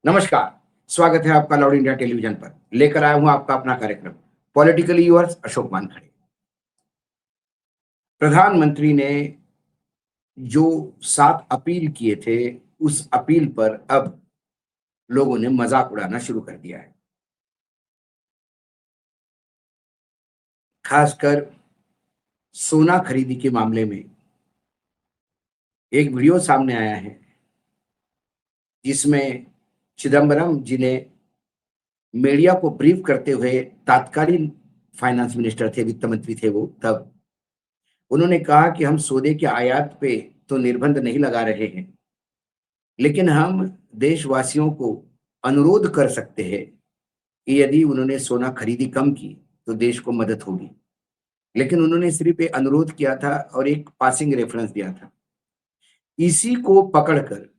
नमस्कार, स्वागत है आपका लाउड इंडिया टेलीविज़न पर। लेकर आया हूँ आपका अपना कार्यक्रम, पॉलिटिकली योर्स अशोक वानखड़े। प्रधानमंत्री ने जो 7 अपील किए थे, उस अपील पर अब लोगों ने मज़ाक उड़ाना शुरू कर दिया है। खासकर सोना खरीदी के मामले में एक वीडियो सामने आया है, जिसमें चिदंबरम जी ने मीडिया को ब्रीफ करते हुए तत्कालीन फाइनेंस मिनिस्टर थे, वित्त मंत्री थे वो तब, उन्होंने कहा कि हम सोने के आयात पे तो निर्बंध नहीं लगा रहे हैं, लेकिन हम देशवासियों को अनुरोध कर सकते हैं कि यदि उन्होंने सोना खरीदी कम की, तो देश को मदद होगी। लेकिन उन्होंने सिर्फ़ एक अनुरोध किया था और एक पासिंग रेफ़रेंस दिया था। इसी को पकड़कर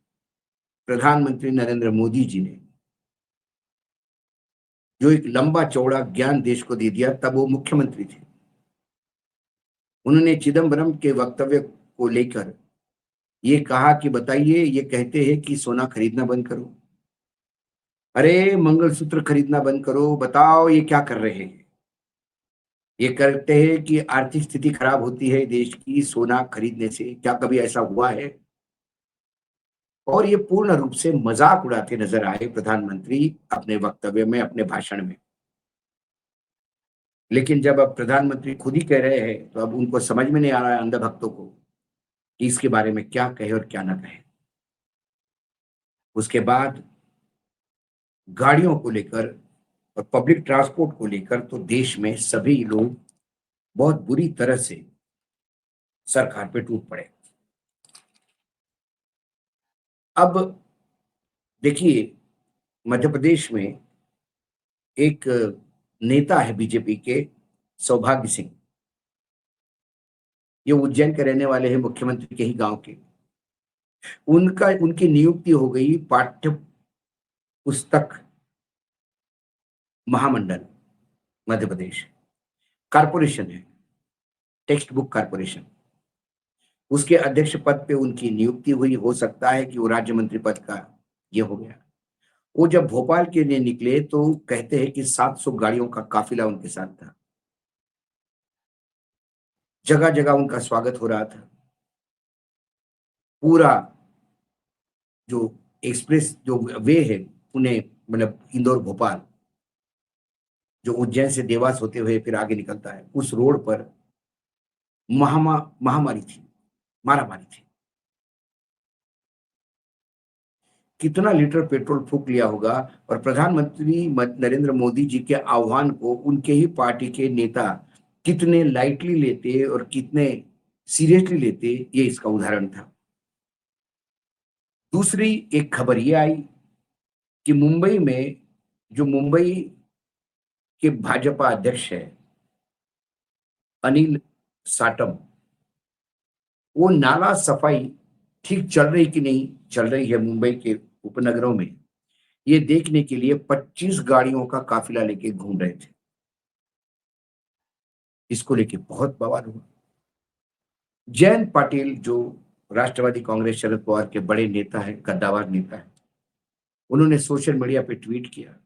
प्रधानमंत्री नरेंद्र मोदी जी ने जो एक लंबा-चौड़ा ज्ञान देश को दे दिया, तब वो मुख्यमंत्री थे। उन्होंने चिदंबरम के वक्तव्य को लेकर ये कहा कि बताइए, ये कहते हैं कि सोना खरीदना बंद करो। अरे! मंगलसूत्र खरीदना बंद करो, बताओ ये क्या कर रहे हैं? ये करते हैं कि आर्थिक स्थिति खराब होती है देश की सोना खरीदने से, क्या कभी ऐसा हुआ है? और ये पूर्ण रूप से मज़ाक उड़ाते नज़र आए प्रधानमंत्री अपने वक्तव्य में, अपने भाषण में। लेकिन जब अब प्रधानमंत्री खुद ही कह रहे हैं, तो अब उनको समझ में नहीं आ रहा है अंधभक्तों को, कि इसके बारे में क्या कहें और क्या ना कहें। उसके बाद गाड़ियों को लेकर और पब्लिक ट्रांसपोर्ट को लेकर तो देश में सभी लोग बहुत बुरी तरह से सरकार पे टूट पड़े। अब देखिए, मध्य प्रदेश में एक नेता है बीजेपी के, सौभाग्य सिंह। ये उज्जैन के रहने वाले हैं, मुख्यमंत्री के ही गाँव के। उनका उनकी नियुक्ति हो गई पाठ्य पुस्तक महामंडल मध्य प्रदेश, कॉर्पोरेशन है, टेक्स्ट बुक कॉर्पोरेशन। उसके अध्यक्ष पद पे उनकी नियुक्ति हुई, हो सकता है कि वो राज्य मंत्री पद का ये हो गया। वो जब भोपाल के लिए निकले तो कहते हैं कि 700 गाड़ियों का काफ़िला उनके साथ था। जगह-जगह उनका स्वागत हो रहा था। पूरा जो एक्सप्रेस जो वे है, पुणे मतलब इंदौर-भोपाल, जो उज्जैन से देवास होते हुए फिर आगे निकलता है, उस रोड पर महामारी थी, मारामारी थी। कितना लीटर पेट्रोल फूँक लिया होगा और प्रधानमंत्री नरेंद्र मोदी जी के आह्वान को उनके ही पार्टी के नेता कितने लाइटली लेते और कितने सीरियसली लेते, ये इसका उदाहरण था। दूसरी एक खबर ये आई कि मुंबई में जो मुंबई के भाजपा अध्यक्ष हैं, अनिल साटम, वो नाला सफाई ठीक चल रही कि नहीं चल रही है मुंबई के उपनगरों में, ये देखने के लिए 25 गाड़ियों का काफ़िला लेके घूम रहे थे। इसको लेके बहुत बवाल हुआ। जयंत पाटिल जो राष्ट्रवादी कांग्रेस शरद पवार के बड़े नेता हैं, कद्दावर नेता हैं, उन्होंने सोशल मीडिया पे ट्वीट किया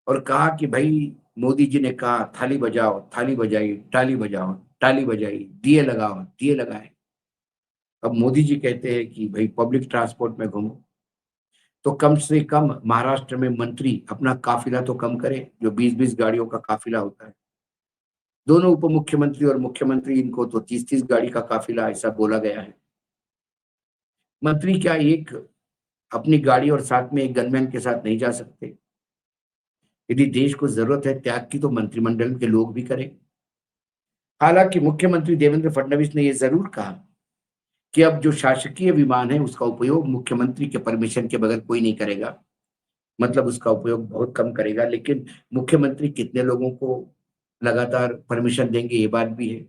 और कहा कि भई मोदी जी ने कहा थाली बजाओ, थाली बजाई, ताली बजाओ, ताली बजाई, दिए लगाओ, दिए लगाए। अब मोदी जी कहते हैं कि भई पब्लिक ट्रांसपोर्ट में घूमो, तो कम से कम महाराष्ट्र में मंत्री अपना काफ़िला तो कम करें, जो 20-20 गाड़ियों का काफ़िला होता है। दोनों उप मुख्यमंत्री और मुख्यमंत्री इनको तो 30-30 गाड़ी का काफ़िला ऐसा बोला गया है। मंत्री क्या एक अपनी गाड़ी और साथ में एक गनमैन के साथ नहीं जा सकते? यदि देश को ज़रूरत है त्याग की तो मंत्रिमंडल के लोग भी करें। हालाँकि मुख्यमंत्री देवेंद्र फडणवीस ने ये ज़रूर कहा कि अब जो शासकीय विमान है उसका उपयोग मुख्यमंत्री के परमिशन के बगैर कोई नहीं करेगा। मतलब उसका उपयोग बहुत कम करेगा, लेकिन मुख्यमंत्री कितने लोगों को लगातार परमिशन देंगे ये बात भी है।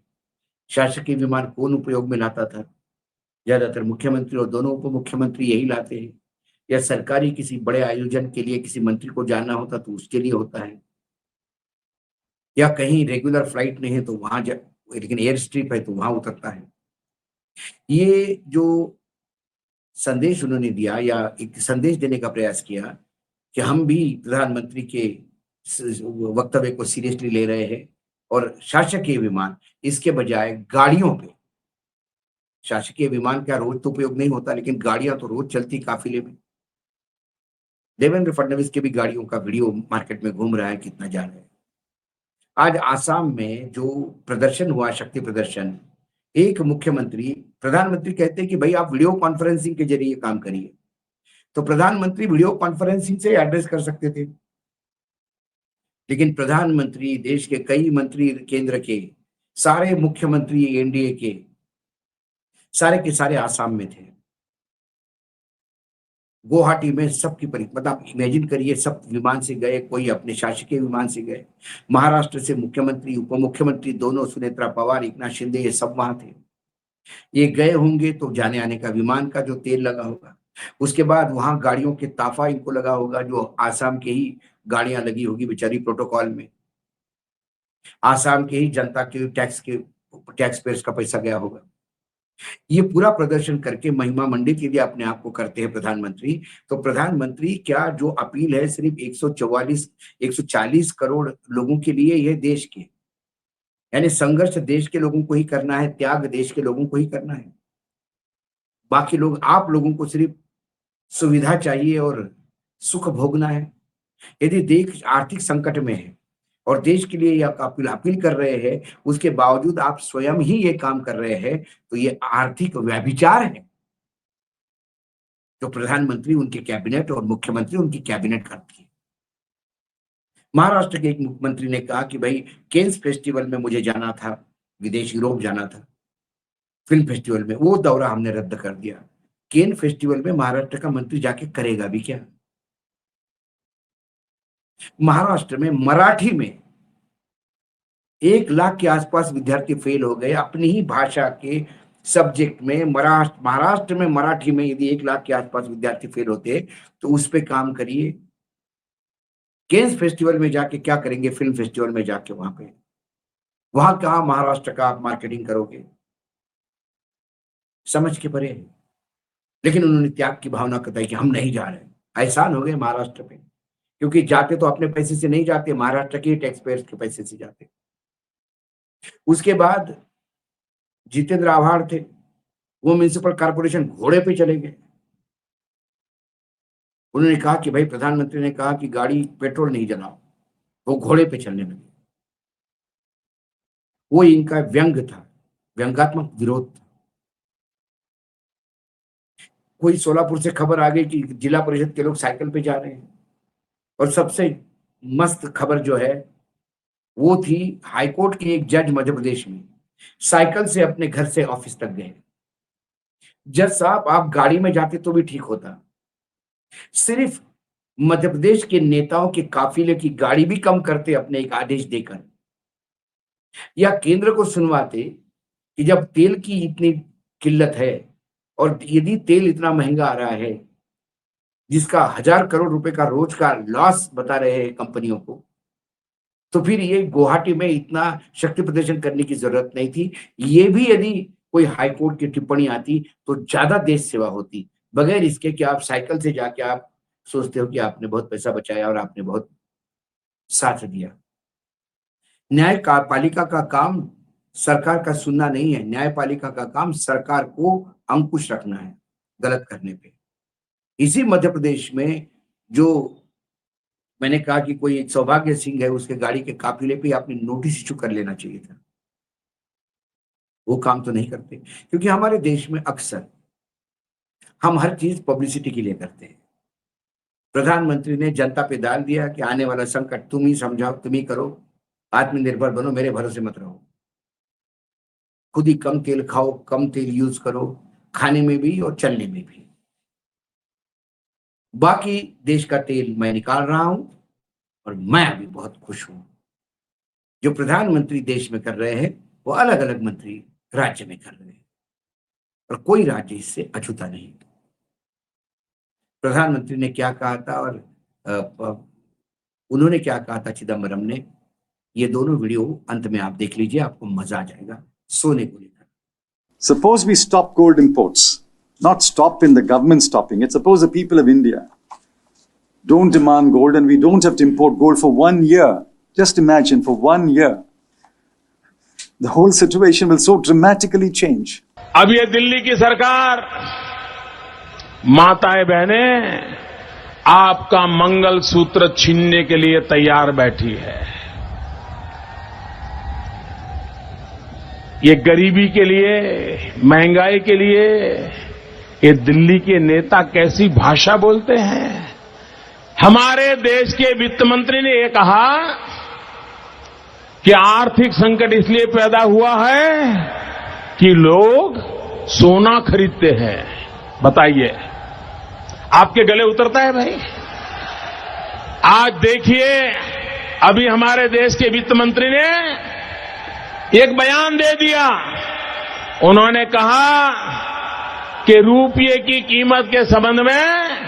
शासकीय विमान कौन उपयोग में लाता था? ज़्यादातर मुख्यमंत्री और दोनों उप मुख्यमंत्री यही लाते हैं। या सरकारी किसी बड़े आयोजन के लिए किसी मंत्री को जाना होता तो उसके लिए होता है। या कहीं रेगुलर फ्लाइट नहीं है तो वहाँ जा लेकिन एयर स्ट्रिप है तो वहाँ उतरता है। ये जो संदेश उन्होंने दिया या एक संदेश देने का प्रयास किया कि हम भी प्रधानमंत्री के वक्तव्य को सीरियसली ले रहे हैं और शासकीय विमान इसके बजाय गाड़ियों पे, शासकीय विमान का रोज तो उपयोग नहीं होता लेकिन गाड़ियां तो रोज चलती काफिले में। देवेंद्र फडणवीस की भी गाड़ियों का वीडियो मार्केट में घूम रहा है, कितना जा रहा है। आज आसाम में जो प्रदर्शन हुआ, शक्ति प्रदर्शन, एक मुख्यमंत्री, प्रधानमंत्री कहते हैं कि भाई आप वीडियो कॉन्फ्रेंसिंग के जरिए काम करिए, तो प्रधानमंत्री वीडियो कॉन्फ्रेंसिंग से एड्रेस कर सकते थे, लेकिन प्रधानमंत्री, देश के कई मंत्री, केंद्र के सारे मुख्यमंत्री, एनडीए के सारे के सारे आसाम में थे। गुवाहाटी में सबकी मतलब इमेजिन करिए, सब विमान से गए, कोई अपने शासकीय विमान से गए। महाराष्ट्र से मुख्यमंत्री, उप मुख्यमंत्री दोनों, सुनेत्रा पवार, एकनाथ शिंदे, ये सब वहां थे। ये गए होंगे तो जाने आने का विमान का जो तेल लगा होगा, उसके बाद वहां गाड़ियों के ताफा इनको लगा होगा, जो आसाम के ही गाड़ियां लगी होगी बेचारी प्रोटोकॉल में, आसाम के ही जनता के टैक्स पेयर्स का पैसा गया होगा। ये पूरा प्रदर्शन करके महिमा मंडित यदि अपने आप को करते हैं प्रधानमंत्री, तो प्रधानमंत्री क्या जो अपील है सिर्फ 140 करोड़ लोगों के लिए, यह देश के, यानी संघर्ष देश के लोगों को ही करना है, त्याग देश के लोगों को ही करना है। बाकी लोग, आप लोगों को सिर्फ सुविधा चाहिए और सुख भोगना है। यदि देश आर्थिक संकट में है और देश के लिए अपील कर रहे हैं, उसके बावजूद आप स्वयं ही ये काम कर रहे हैं, तो ये आर्थिक व्यभिचार है जो प्रधानमंत्री, उनके कैबिनेट और मुख्यमंत्री उनकी कैबिनेट करती है। महाराष्ट्र के एक मुख्यमंत्री ने कहा कि भाई केन्स फेस्टिवल में मुझे जाना था, विदेश यूरोप जाना था, फिल्म फेस्टिवल में, वो दौरा हमने रद्द कर दिया। केन फेस्टिवल में महाराष्ट्र का मंत्री जाके करेगा भी क्या? महाराष्ट्र में मराठी में 1 लाख के आसपास विद्यार्थी फेल हो गए अपनी ही भाषा के सब्जेक्ट में। महाराष्ट्र में मराठी में यदि 1 लाख के आसपास विद्यार्थी फेल होते तो उस पे काम करिए। केन्स फेस्टिवल में जाके क्या करेंगे? फिल्म फेस्टिवल में जाके वहां कहा महाराष्ट्र का आप मार्केटिंग करोगे? समझ के परे। लेकिन उन्होंने त्याग की भावना बताई कि हम नहीं जा रहे। एहसान हो गए महाराष्ट्र पे, क्योंकि जाते तो अपने पैसे से नहीं जाते, महाराष्ट्र के टैक्स पेयर्स के पैसे से जाते। उसके बाद जितेंद्र आव्हाड थे, वो म्युनिसिपल कॉर्पोरेशन घोड़े पे चले गए। उन्होंने कहा कि भाई, प्रधानमंत्री ने कहा कि गाड़ी पेट्रोल नहीं जलाओ, वो घोड़े पे चलने लगे। वो इनका व्यंग था, व्यंगात्मक विरोध था। कोई सोलापुर से खबर आ गई कि जिला परिषद के लोग साइकिल पे जा रहे हैं, और सबसे मस्त खबर जो है वो थी, हाईकोर्ट के एक जज मध्य प्रदेश में साइकिल से अपने घर से ऑफिस तक गए। जज साहब, आप गाड़ी में जाते तो भी ठीक होता, सिर्फ मध्य प्रदेश के नेताओं के काफिले की गाड़ी भी कम करते अपने एक आदेश देकर, या केंद्र को सुनवाते कि जब तेल की इतनी किल्लत है और यदि तेल इतना महंगा आ रहा है जिसका 1000 करोड़ रुपए का रोज का लॉस बता रहे हैं कंपनियों को, तो फिर ये गुवाहाटी में इतना शक्ति प्रदर्शन करने की जरूरत नहीं थी। ये भी यदि कोई हाईकोर्ट की टिप्पणी आती तो ज्यादा देश सेवा होती, बगैर इसके कि आप साइकिल से जाके आप सोचते हो कि आपने बहुत पैसा बचाया और आपने बहुत साथ दिया। न्यायपालिका का काम सरकार का सुनना नहीं है, न्यायपालिका का काम सरकार को अंकुश रखना है गलत करने पे। इसी मध्य प्रदेश में जो मैंने कहा कि कोई सौभाग्य सिंह है, उसके गाड़ी के काफिले पे आपने नोटिस इशू कर लेना चाहिए था, वो काम तो नहीं करते। क्योंकि हमारे देश में अक्सर हम हर चीज पब्लिसिटी के लिए करते हैं। प्रधानमंत्री ने जनता पे डाल दिया कि आने वाला संकट तुम ही समझाओ, तुम ही करो, आत्मनिर्भर बनो, मेरे भरोसे मत रहो, खुद ही कम तेल खाओ, कम तेल यूज करो, खाने में भी और चलने में भी। बाकी देश का तेल मैं निकाल रहा हूं और मैं अभी बहुत खुश हूं। जो प्रधानमंत्री देश में कर रहे हैं वो अलग अलग मंत्री राज्य में कर रहे हैं, और कोई राज्य इससे अछूता नहीं। प्रधानमंत्री ने क्या कहा था और उन्होंने क्या कहा था चिदम्बरम ने, ये दोनों वीडियो अंत में आप देख लीजिए, आपको मजा आ जाएगा। सोने को लेकर, Suppose we stop gold imports. not stop in the government stopping it. Suppose the people of India don't demand gold and we don't have to import gold for 1 year. Just imagine, for 1 year, the whole situation will so dramatically change. अब ये दिल्ली की सरकार, माताएं बहनें, आपका मंगल सूत्र छीनने के लिए तैयार बैठी है। ये गरीबी के लिए, महंगाई के लिए ये दिल्ली के नेता कैसी भाषा बोलते हैं। हमारे देश के वित्त मंत्री ने ये कहा कि आर्थिक संकट इसलिए पैदा हुआ है कि लोग सोना खरीदते हैं। बताइए, आपके गले उतरता है भाई? आज देखिए, अभी हमारे देश के वित्त मंत्री ने एक बयान दे दिया। उन्होंने कहा कि रुपये की कीमत के संबंध में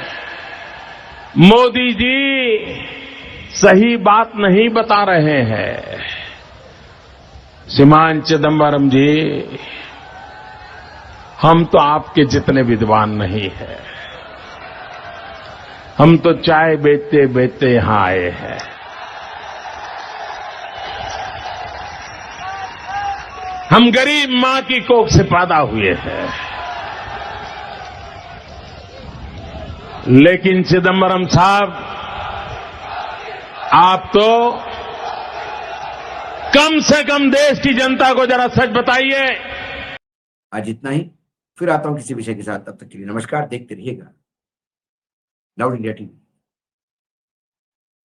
मोदी जी सही बात नहीं बता रहे हैं। श्रीमान चिदंबरम जी, हम तो आपके जितने विद्वान नहीं हैं। हम तो चाय बेचते बेचते यहां आए हैं। हम गरीब मां की कोख से पैदा हुए हैं। लेकिन चिदंबरम साहब, आप तो कम से कम देश की जनता को जरा सच बताइए। आज इतना ही, फिर आता हूं किसी विषय के साथ। तब तक के लिए नमस्कार। देखते रहिएगा लाउड इंडिया टीवी।